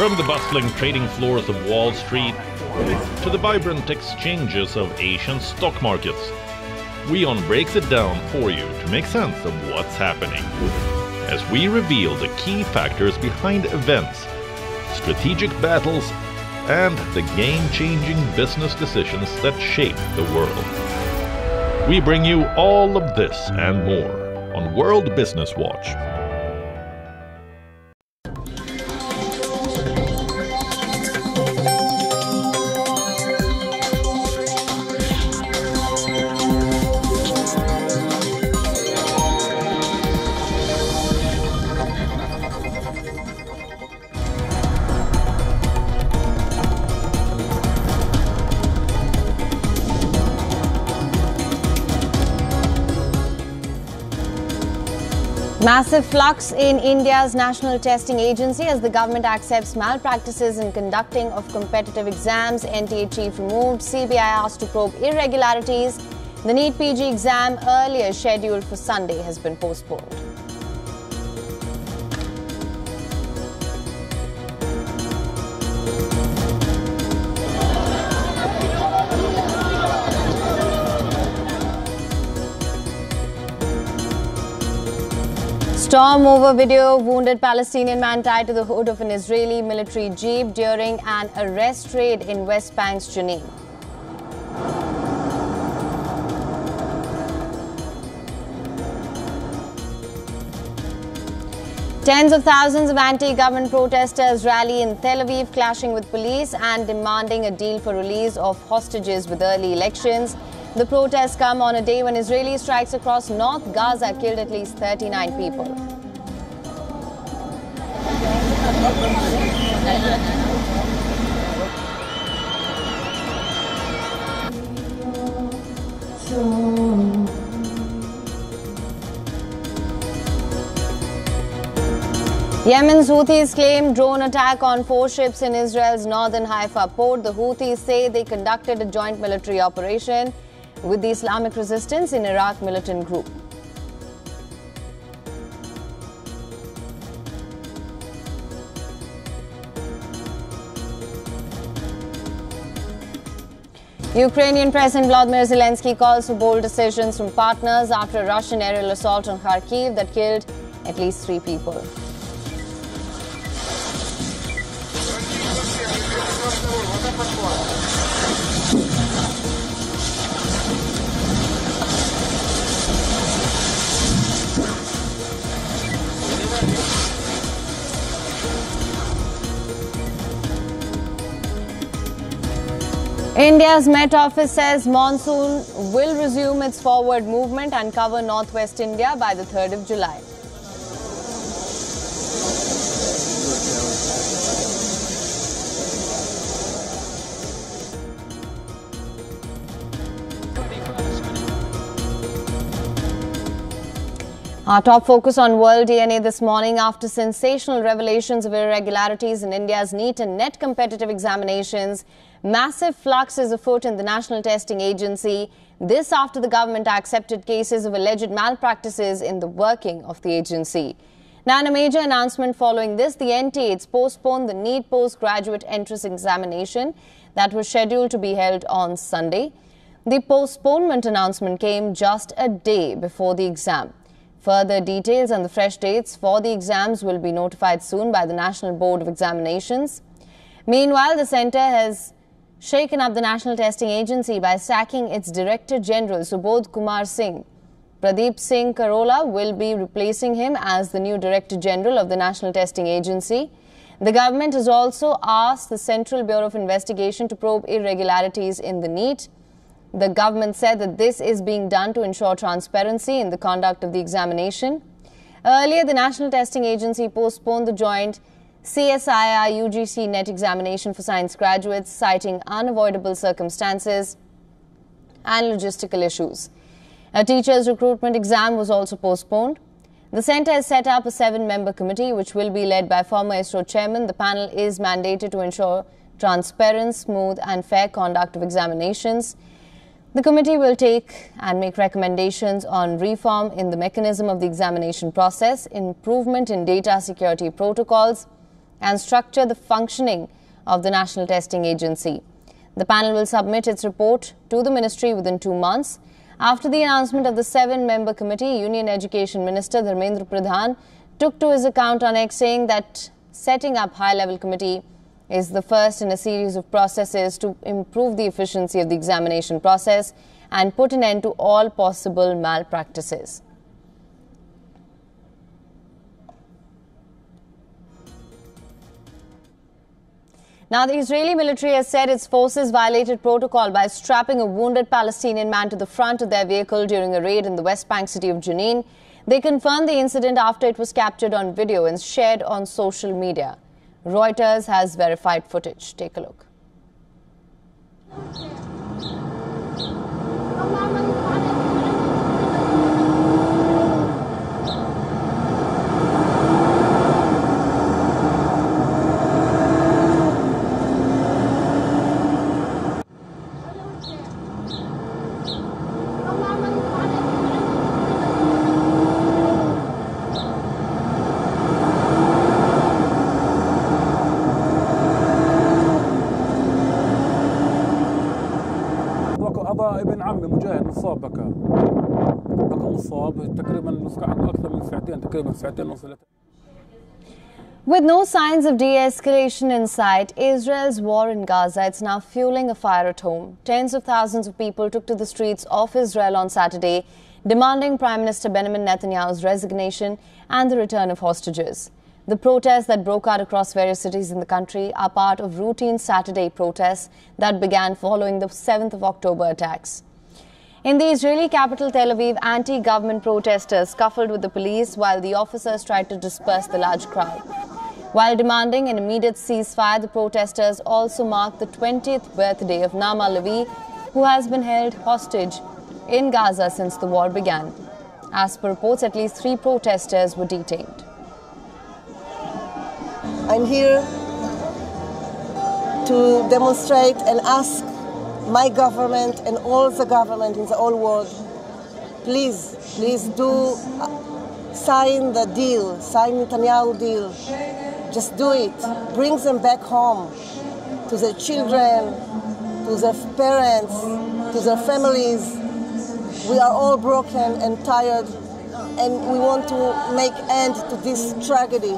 From the bustling trading floors of Wall Street to the vibrant exchanges of Asian stock markets, WION breaks it down for you to make sense of what's happening, as we reveal the key factors behind events, strategic battles, and the game-changing business decisions that shape the world. We bring you all of this and more on World Business Watch. Massive flux in India's National Testing Agency as the government accepts malpractices in conducting of competitive exams. NTA chief removed, CBI asked to probe irregularities. The NEET PG exam, earlier scheduled for Sunday, has been postponed. Storm over video, wounded Palestinian man tied to the hood of an Israeli military jeep during an arrest raid in West Bank's Jenin. Tens of thousands of anti-government protesters rally in Tel Aviv, clashing with police and demanding a deal for release of hostages with early elections. The protests come on a day when Israeli strikes across North Gaza killed at least 39 people. Yemen's Houthis claim drone attack on 4 ships in Israel's northern Haifa port. The Houthis say they conducted a joint military operation with the Islamic Resistance in Iraq militant group. Ukrainian President Volodymyr Zelensky calls for bold decisions from partners after a Russian aerial assault on Kharkiv that killed at least 3 people. India's Met Office says monsoon will resume its forward movement and cover northwest India by the 3rd of July. Our top focus on World DNA this morning after sensational revelations of irregularities in India's NEET and NET competitive examinations. Massive flux is afoot in the National Testing Agency. This after the government accepted cases of alleged malpractices in the working of the agency. Now, in a major announcement following this, the NTA postponed the NEET postgraduate entrance examination that was scheduled to be held on Sunday. The postponement announcement came just a day before the exam. Further details and the fresh dates for the exams will be notified soon by the National Board of Examinations. Meanwhile, the centre has shaken up the National Testing Agency by sacking its Director General Subodh Kumar Singh. Pradeep Singh Karola will be replacing him as the new Director General of the National Testing Agency. The government has also asked the Central Bureau of Investigation to probe irregularities in the NEET. The government said that this is being done to ensure transparency in the conduct of the examination. Earlier, the National Testing Agency postponed the joint CSIR UGC NET examination for science graduates, citing unavoidable circumstances and logistical issues. A teachers' recruitment exam was also postponed. The centre has set up a 7-member committee which will be led by former ISRO chairman. The panel is mandated to ensure transparent, smooth and fair conduct of examinations. The committee will take and make recommendations on reform in the mechanism of the examination process, improvement in data security protocols, and structure the functioning of the National Testing Agency. The panel will submit its report to the ministry within 2 months. After the announcement of the 7-member committee, Union Education Minister Dharmendra Pradhan took to his account on X, saying that setting up high-level committee is the first in a series of processes to improve the efficiency of the examination process and put an end to all possible malpractices. Now, the Israeli military has said its forces violated protocol by strapping a wounded Palestinian man to the front of their vehicle during a raid in the West Bank city of Jenin. They confirmed the incident after it was captured on video and shared on social media. Reuters has verified footage. Take a look. هذا ابن عمي مجاهد مصاب بكى مصاب تقريبا اكثر من ساعتين تقريبا ساعتين ونص. With no signs of de-escalation in sight, Israel's war in Gaza is now fueling a fire at home. Tens of thousands of people took to the streets of Israel on Saturday, demanding Prime Minister Benjamin Netanyahu's resignation and the return of hostages. The protests that broke out across various cities in the country are part of routine Saturday protests that began following the 7th of October attacks. In the Israeli capital Tel Aviv, anti-government protesters scuffled with the police while the officers tried to disperse the large crowd. While demanding an immediate ceasefire, the protesters also marked the 20th birthday of Naama Levi, who has been held hostage in Gaza since the war began. As per reports, at least 3 protesters were detained. I'm here to demonstrate and ask my government and all the government in the whole world, please do sign the deal, sign Netanyahu deal. Just do it. Bring them back home to their children, to their parents, to their families. We are all broken and tired, and we want to make end to this tragedy.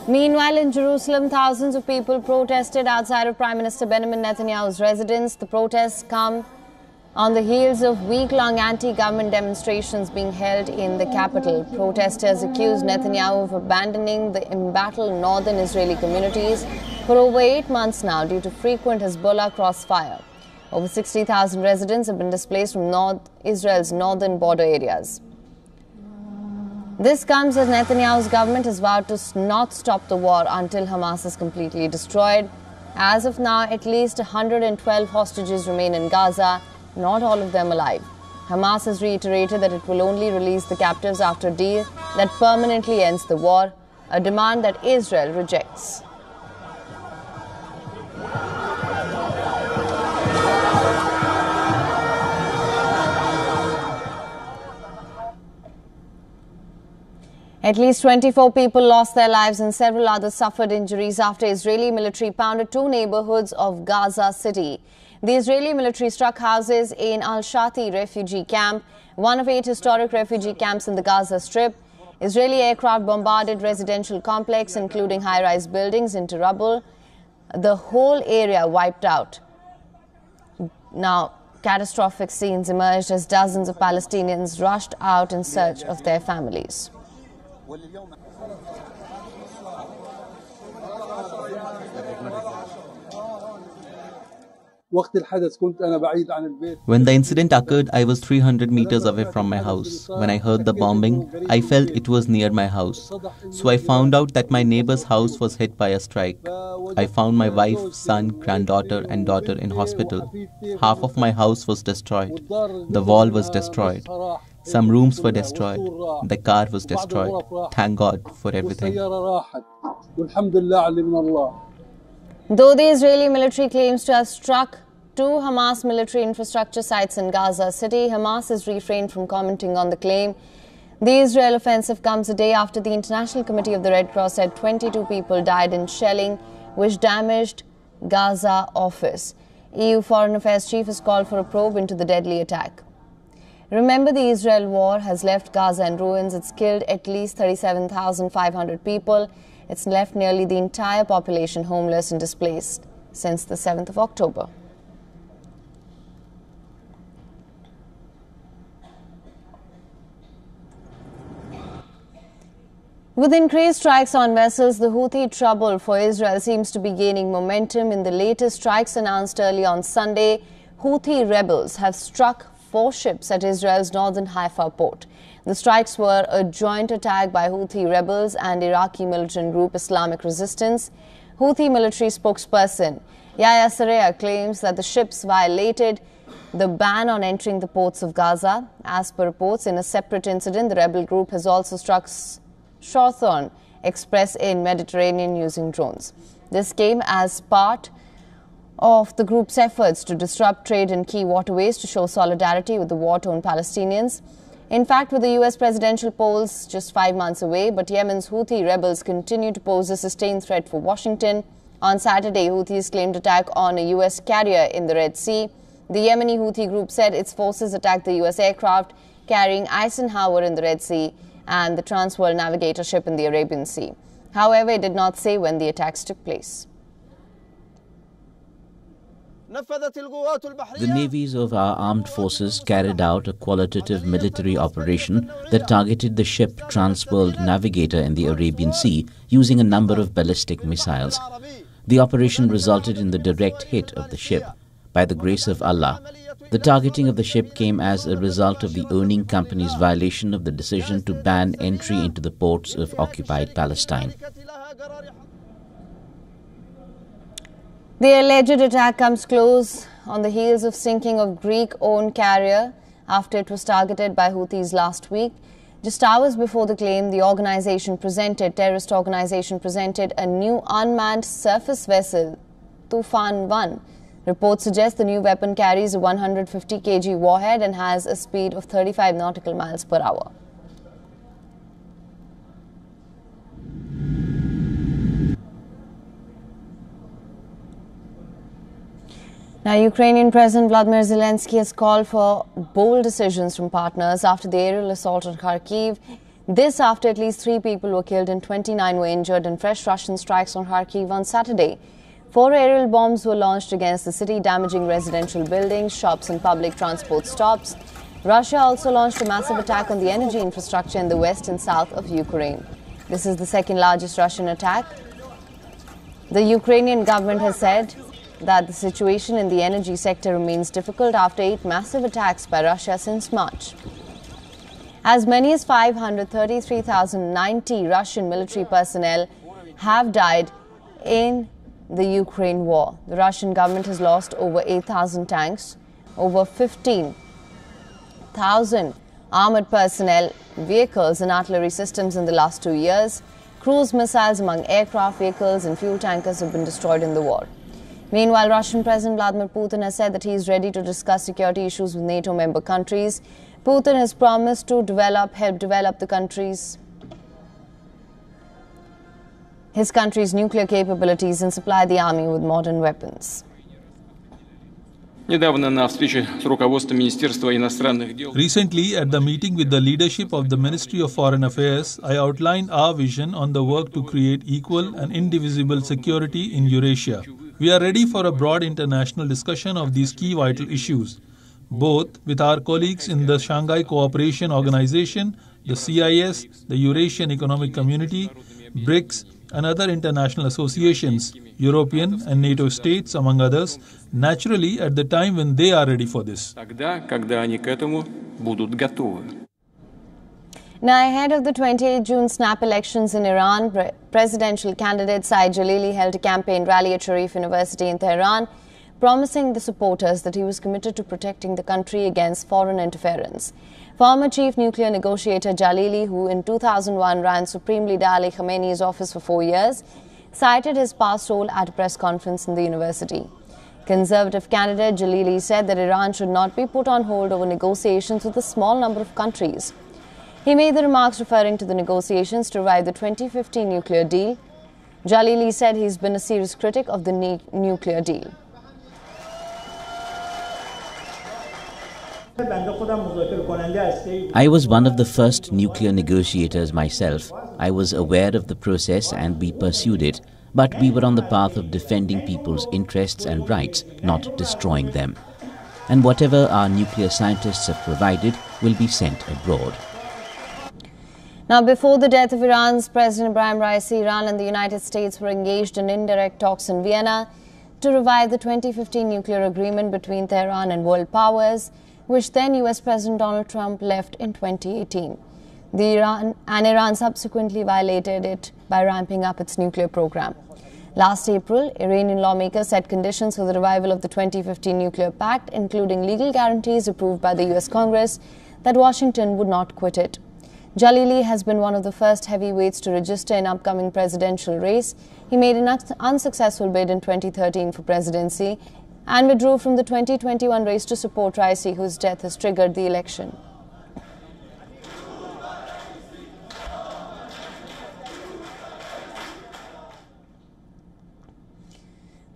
Meanwhile, in Jerusalem, thousands of people protested outside of Prime Minister Benjamin Netanyahu's residence. The protests come on the heels of week-long anti-government demonstrations being held in the capital. Protesters accused Netanyahu of abandoning the embattled northern Israeli communities for over 8 months now due to frequent Hezbollah crossfire. Over 60,000 residents have been displaced from Israel's northern border areas. This comes as Netanyahu's government has vowed to not stop the war until Hamas is completely destroyed. As of now, at least 112 hostages remain in Gaza, not all of them alive. Hamas has reiterated that it will only release the captives after a deal that permanently ends the war, a demand that Israel rejects. At least 24 people lost their lives and several others suffered injuries after Israeli military pounded 2 neighborhoods of Gaza City. The Israeli military struck houses in Al-Shati refugee camp, one of 8 historic refugee camps in the Gaza Strip. Israeli aircraft bombarded residential complex, including high-rise buildings, into rubble. The whole area wiped out. Now, catastrophic scenes emerged as dozens of Palestinians rushed out in search of their families. When the incident occurred, I was 300 meters away from my house. When I heard the bombing, I felt it was near my house. So I found out that my neighbor's house was hit by a strike. I found my wife, son, granddaughter and daughter in hospital. Half of my house was destroyed. The wall was destroyed. Some rooms were destroyed. The car was destroyed. Thank God for everything. Though the Israeli military claims to have struck 2 Hamas military infrastructure sites in Gaza City, Hamas has refrained from commenting on the claim. The Israel offensive comes a day after the International Committee of the Red Cross said 22 people died in shelling which damaged Gaza office. EU Foreign Affairs Chief has called for a probe into the deadly attack. Remember, the Israel war has left Gaza in ruins. It's killed at least 37,500 people. It's left nearly the entire population homeless and displaced since the 7th of October. With increased strikes on vessels, the Houthi trouble for Israel seems to be gaining momentum. In the latest strikes announced early on Sunday, Houthi rebels have struck 4 ships at Israel's northern Haifa port. The strikes were a joint attack by Houthi rebels and Iraqi militant group Islamic Resistance. Houthi military spokesperson Yahya Saraya claims that the ships violated the ban on entering the ports of Gaza. As per reports, in a separate incident, the rebel group has also struck Shorthorn Express in Mediterranean using drones. This came as part of the group's efforts to disrupt trade in key waterways to show solidarity with the war-torn Palestinians. In fact, with the US presidential polls just 5 months away, but Yemen's Houthi rebels continue to pose a sustained threat for Washington. On Saturday, Houthis claimed attack on a US carrier in the Red Sea. The Yemeni Houthi group said its forces attacked the US aircraft carrying Eisenhower in the Red Sea and the Transworld Navigator ship in the Arabian Sea. However, it did not say when the attacks took place. The navies of our armed forces carried out a qualitative military operation that targeted the ship Transworld Navigator in the Arabian Sea using a number of ballistic missiles. The operation resulted in the direct hit of the ship. By the grace of Allah, the targeting of the ship came as a result of the owning company's violation of the decision to ban entry into the ports of occupied Palestine. The alleged attack comes close on the heels of sinking of Greek-owned carrier after it was targeted by Houthis last week. Just hours before the claim, the terrorist organization presented a new unmanned surface vessel, Tufan 1. Reports suggest the new weapon carries a 150 kg warhead and has a speed of 35 nautical miles per hour. Now, Ukrainian President Vladimir Zelensky has called for bold decisions from partners after the aerial assault on Kharkiv. This after at least 3 people were killed and 29 were injured in fresh Russian strikes on Kharkiv on Saturday. 4 aerial bombs were launched against the city, damaging residential buildings, shops and public transport stops. Russia also launched a massive attack on the energy infrastructure in the west and south of Ukraine. This is the second largest Russian attack. The Ukrainian government has said that the situation in the energy sector remains difficult after 8 massive attacks by Russia since March. As many as 533,090 Russian military personnel have died in the Ukraine war. The Russian government has lost over 8,000 tanks, over 15,000 armored personnel, vehicles and artillery systems in the last 2 years. Cruise missiles among aircraft, vehicles and fuel tankers have been destroyed in the war. Meanwhile, Russian President Vladimir Putin has said that he is ready to discuss security issues with NATO member countries. Putin has promised to help develop his country's nuclear capabilities and supply the army with modern weapons. Recently, at the meeting with the leadership of the Ministry of Foreign Affairs, I outlined our vision on the work to create equal and indivisible security in Eurasia. We are ready for a broad international discussion of these key vital issues, both with our colleagues in the Shanghai Cooperation Organization, the CIS, the Eurasian Economic Community, BRICS, and other international associations, European and NATO states, among others, naturally at the time when they are ready for this. Now, ahead of the 28 June snap elections in Iran, presidential candidate Saeed Jalili held a campaign rally at Sharif University in Tehran, promising the supporters that he was committed to protecting the country against foreign interference. Former chief nuclear negotiator Jalili, who in 2001 ran Supreme Leader Ali Khamenei's office for 4 years, cited his past role at a press conference in the university. Conservative candidate Jalili said that Iran should not be put on hold over negotiations with a small number of countries. He made the remarks referring to the negotiations to revive the 2015 nuclear deal. Jalili said he's been a serious critic of the nuclear deal. I was one of the first nuclear negotiators myself. I was aware of the process and we pursued it, but we were on the path of defending people's interests and rights, not destroying them. And whatever our nuclear scientists have provided will be sent abroad. Now, before the death of Iran's President Ibrahim Raisi, Iran and the United States were engaged in indirect talks in Vienna to revive the 2015 nuclear agreement between Tehran and world powers, which then US President Donald Trump left in 2018. Iran subsequently violated it by ramping up its nuclear program. Last April, Iranian lawmakers set conditions for the revival of the 2015 nuclear pact, including legal guarantees approved by the US Congress that Washington would not quit it. Jalili has been one of the first heavyweights to register in upcoming presidential race. He made an unsuccessful bid in 2013 for presidency and withdrew from the 2021 race to support Raisi, whose death has triggered the election.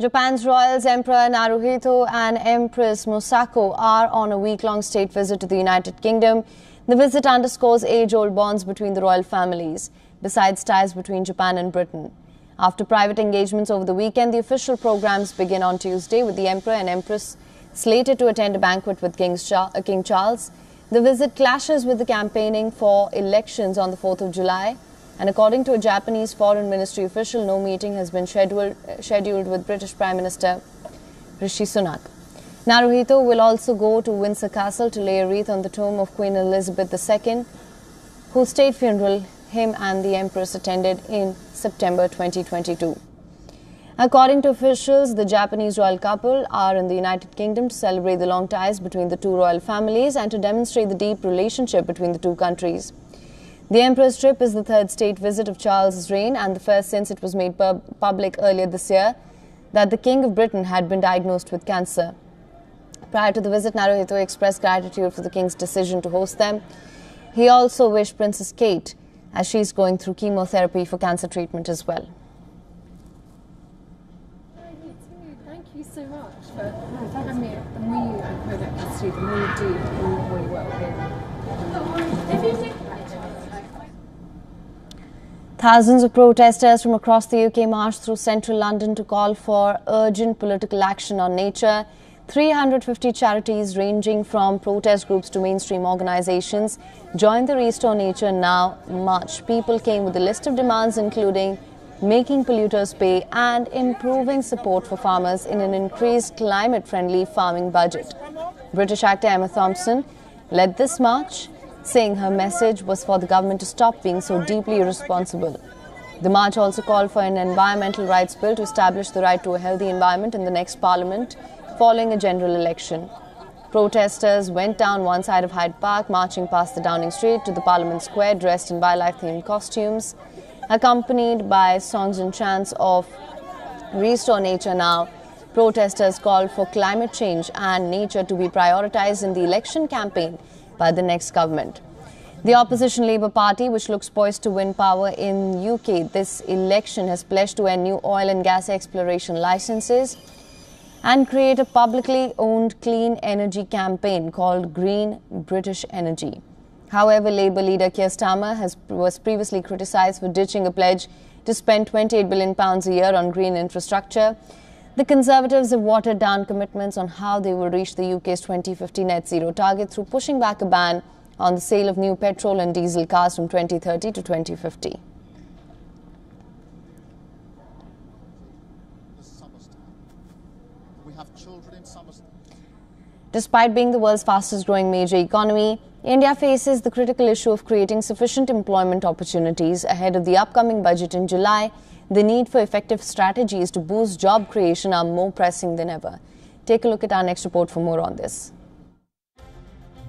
Japan's royals Emperor Naruhito and Empress Masako are on a week-long state visit to the United Kingdom. The visit underscores age-old bonds between the royal families, besides ties between Japan and Britain. After private engagements over the weekend, the official programs begin on Tuesday, with the Emperor and Empress slated to attend a banquet with King Charles. The visit clashes with the campaigning for elections on the 4th of July. And according to a Japanese Foreign Ministry official, no meeting has been scheduled with British Prime Minister Rishi Sunak. Naruhito will also go to Windsor Castle to lay a wreath on the tomb of Queen Elizabeth II, whose state funeral him and the Empress attended in September 2022. According to officials, the Japanese royal couple are in the United Kingdom to celebrate the long ties between the two royal families and to demonstrate the deep relationship between the two countries. The Emperor's trip is the third state visit of Charles's reign and the first since it was made public earlier this year that the King of Britain had been diagnosed with cancer. Prior to the visit, Naruhito expressed gratitude for the King's decision to host them. He also wished Princess Kate, as she is going through chemotherapy for cancer treatment as well. Thank you so much for having me. The more you know that history, the more you do, the more you work with. Thousands of protesters from across the UK marched through central London to call for urgent political action on nature. 350 charities ranging from protest groups to mainstream organizations joined the Restore Nature Now march. People came with a list of demands including making polluters pay and improving support for farmers in an increased climate-friendly farming budget. British actor Emma Thompson led this march, saying her message was for the government to stop being so deeply irresponsible. The march also called for an environmental rights bill to establish the right to a healthy environment in the next parliament following a general election. Protesters went down one side of Hyde Park, marching past the Downing Street to the Parliament Square, dressed in wildlife-themed costumes, accompanied by songs and chants of Restore Nature Now. Protesters called for climate change and nature to be prioritized in the election campaign by the next government. The opposition Labour Party, which looks poised to win power in UK this election, has pledged to end new oil and gas exploration licenses and create a publicly owned clean energy campaign called Green British Energy. However, Labour leader Keir Starmer was previously criticised for ditching a pledge to spend £28 billion a year on green infrastructure. The Conservatives have watered down commitments on how they will reach the UK's 2050 net zero target through pushing back a ban on the sale of new petrol and diesel cars from 2030 to 2050. Despite being the world's fastest growing major economy, India faces the critical issue of creating sufficient employment opportunities. Ahead of the upcoming budget in July, the need for effective strategies to boost job creation are more pressing than ever. Take a look at our next report for more on this.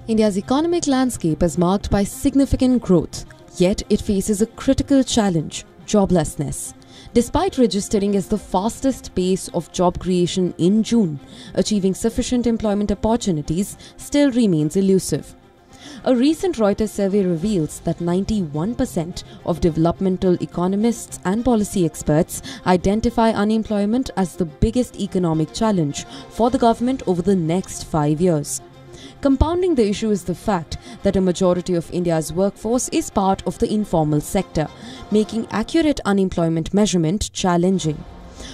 India's economic landscape is marked by significant growth, yet it faces a critical challenge: joblessness. Despite registering as the fastest pace of job creation in June, achieving sufficient employment opportunities still remains elusive. A recent Reuters survey reveals that 91% of developmental economists and policy experts identify unemployment as the biggest economic challenge for the government over the next 5 years. Compounding the issue is the fact that a majority of India's workforce is part of the informal sector, making accurate unemployment measurement challenging.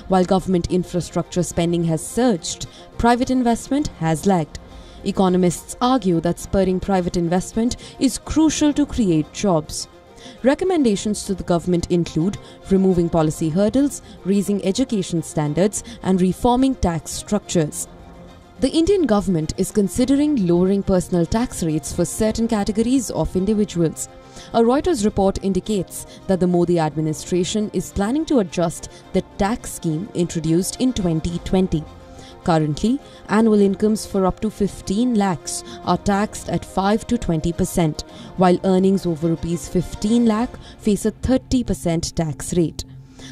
While government infrastructure spending has surged, private investment has lagged. Economists argue that spurring private investment is crucial to create jobs. Recommendations to the government include removing policy hurdles, raising education standards, and reforming tax structures. The Indian government is considering lowering personal tax rates for certain categories of individuals. A Reuters report indicates that the Modi administration is planning to adjust the tax scheme introduced in 2020. Currently, annual incomes for up to 15 lakhs are taxed at 5 to 20%, while earnings over Rs 15 lakh face a 30% tax rate.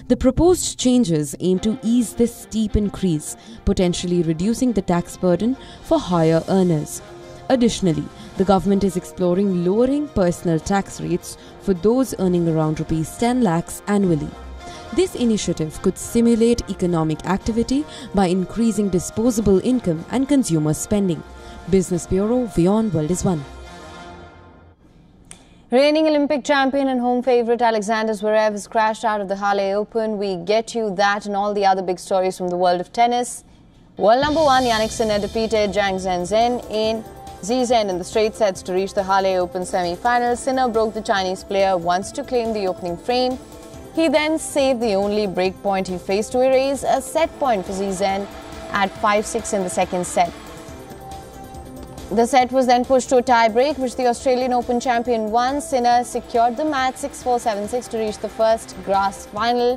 The proposed changes aim to ease this steep increase, potentially reducing the tax burden for higher earners. Additionally, the government is exploring lowering personal tax rates for those earning around Rs 10 lakhs annually. This initiative could stimulate economic activity by increasing disposable income and consumer spending. Business Bureau, WION World is One. Reigning Olympic champion and home favourite Alexander Zverev has crashed out of the Halle Open. We get you that and all the other big stories from the world of tennis. World number 1 Jannik Sinner defeated Zhang Zhenzhen in Shenzhen in the straight sets to reach the Halle Open semi-final. Sinner broke the Chinese player once to claim the opening frame. He then saved the only break point he faced to erase a set point for Shenzhen at 5-6 in the second set. The set was then pushed to a tie-break, which the Australian Open champion won. Sinner secured the match 6-4, 7-6 to reach the first grass final.